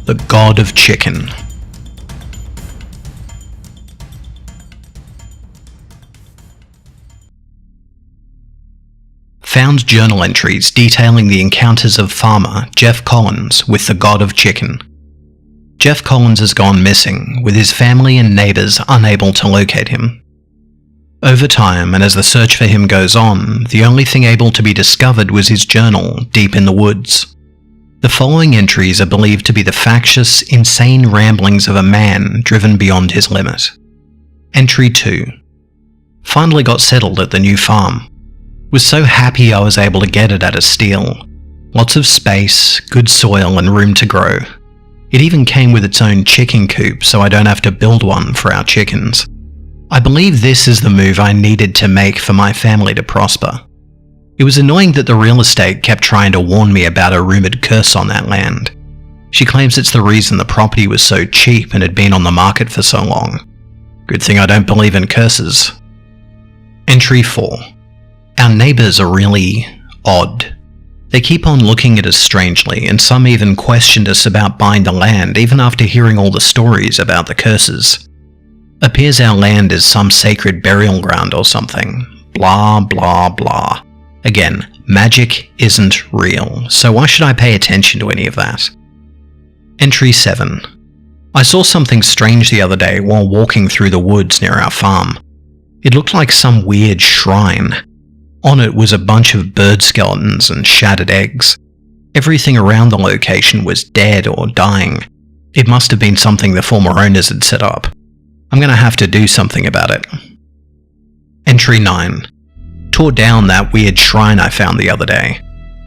the God of Chicken. Found journal entries detailing the encounters of farmer Jeff Collins with the God of Chicken. Jeff Collins has gone missing, with his family and neighbours unable to locate him. Over time, and as the search for him goes on, the only thing able to be discovered was his journal, deep in the woods. The following entries are believed to be the factious, insane ramblings of a man driven beyond his limit. Entry 2. Finally got settled at the new farm. Was so happy I was able to get it at a steal. Lots of space, good soil and room to grow. It even came with its own chicken coop, so I don't have to build one for our chickens. I believe this is the move I needed to make for my family to prosper. It was annoying that the real estate kept trying to warn me about a rumoured curse on that land. She claims it's the reason the property was so cheap and had been on the market for so long. Good thing I don't believe in curses. Entry 4. Our neighbours are really odd. They keep on looking at us strangely, and some even questioned us about buying the land even after hearing all the stories about the curses. Appears our land is some sacred burial ground or something. Blah blah blah. Again, magic isn't real, so why should I pay attention to any of that? Entry 7. I saw something strange the other day while walking through the woods near our farm. It looked like some weird shrine. On it was a bunch of bird skeletons and shattered eggs. Everything around the location was dead or dying. It must have been something the former owners had set up. I'm going to have to do something about it. Entry 9. Tore down that weird shrine I found the other day.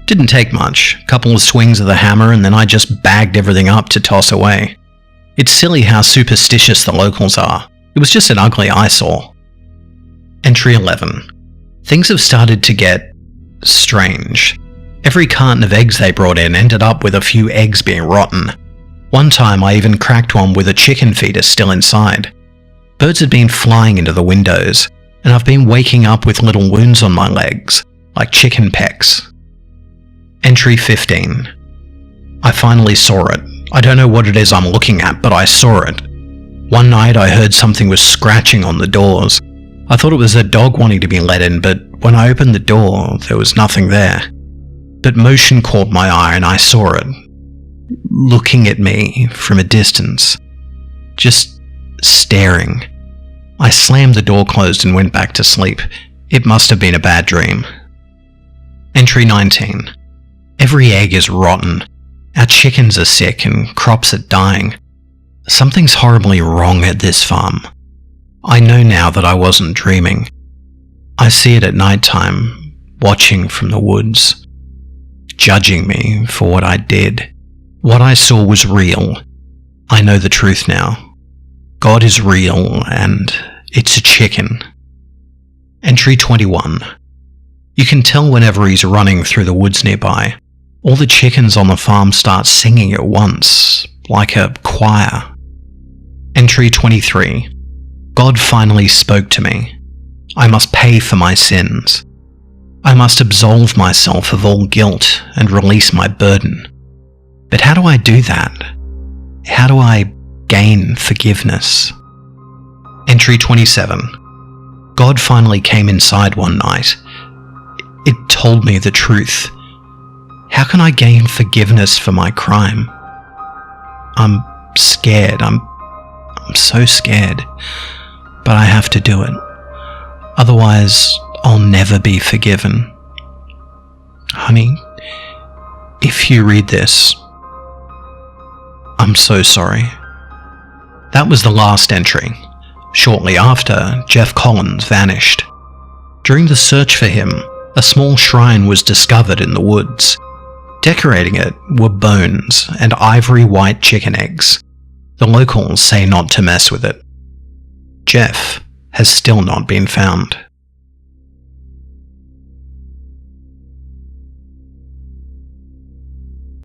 Didn't take much, a couple of swings of the hammer and then I just bagged everything up to toss away. It's silly how superstitious the locals are. It was just an ugly eyesore. Entry 11. Things have started to get strange. Every carton of eggs they brought in ended up with a few eggs being rotten. One time I even cracked one with a chicken feeder still inside. Birds had been flying into the windows, and I've been waking up with little wounds on my legs, like chicken pecks. Entry 15. I finally saw it. I don't know what it is I'm looking at, but I saw it. One night I heard something was scratching on the doors. I thought it was a dog wanting to be let in, but when I opened the door, there was nothing there. But motion caught my eye and I saw it, looking at me from a distance, just staring. I slammed the door closed and went back to sleep. It must have been a bad dream. Entry 19. Every egg is rotten. Our chickens are sick and crops are dying. Something's horribly wrong at this farm. I know now that I wasn't dreaming. I see it at night time, watching from the woods, judging me for what I did. What I saw was real. I know the truth now. God is real and it's a chicken. Entry 21. You can tell whenever he's running through the woods nearby. All the chickens on the farm start singing at once, like a choir. Entry 23. God finally spoke to me. I must pay for my sins. I must absolve myself of all guilt and release my burden. But how do I do that? How do I gain forgiveness? Entry 27. God finally came inside one night. It told me the truth. How can I gain forgiveness for my crime? I'm scared. I'm so scared. But I have to do it. Otherwise, I'll never be forgiven. Honey, if you read this, I'm so sorry. That was the last entry. Shortly after, Jeff Collins vanished. During the search for him, a small shrine was discovered in the woods. Decorating it were bones and ivory white chicken eggs. The locals say not to mess with it. Jeff has still not been found.